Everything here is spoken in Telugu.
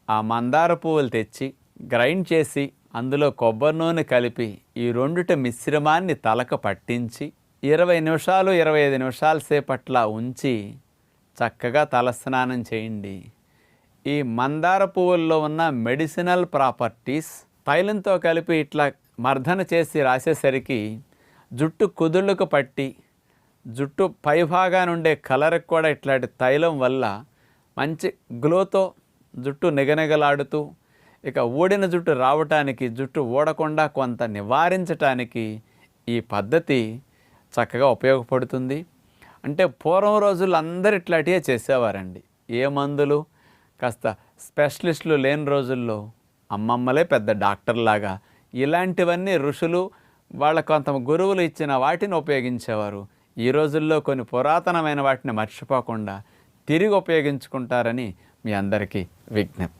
ఆ మందార పువ్వులు తెచ్చి గ్రైండ్ చేసి అందులో కొబ్బరి నూనె కలిపి ఈ రెండిటి మిశ్రమాన్ని తలకు పట్టించి 20 నిమిషాలు 25 నిమిషాల సేపట్లా ఉంచి చక్కగా తలస్నానం చేయండి. ఈ మందార పువ్వుల్లో ఉన్న మెడిసినల్ ప్రాపర్టీస్ తైలంతో కలిపి ఇట్లా మర్దన చేసి రాసేసరికి జుట్టు కుదుళ్ళకు పట్టి జుట్టు పైభాగాన ఉండే కలర్కి కూడా ఇట్లాంటి తైలం వల్ల మంచి గ్లోతో జుట్టు నిగనిగలాడుతూ ఇక ఊడిన జుట్టు రావటానికి, జుట్టు ఊడకుండా కొంత నివారించటానికి ఈ పద్ధతి చక్కగా ఉపయోగపడుతుంది. అంటే పూర్వం రోజుల్లో అందరూ ఇట్లాంటివే చేసేవారండి. ఏ మందులు కాస్త స్పెషలిస్టులు లేని రోజుల్లో అమ్మమ్మలే పెద్ద డాక్టర్లాగా ఇలాంటివన్నీ ఋషులు వాళ్ళ కొంత గురువులు ఇచ్చిన వాటిని ఉపయోగించేవారు. ఈ రోజుల్లో కొన్ని పురాతనమైన వాటిని మర్చిపోకుండా తిరిగి ఉపయోగించుకుంటారని మీ అందరికీ విజ్ఞప్తి.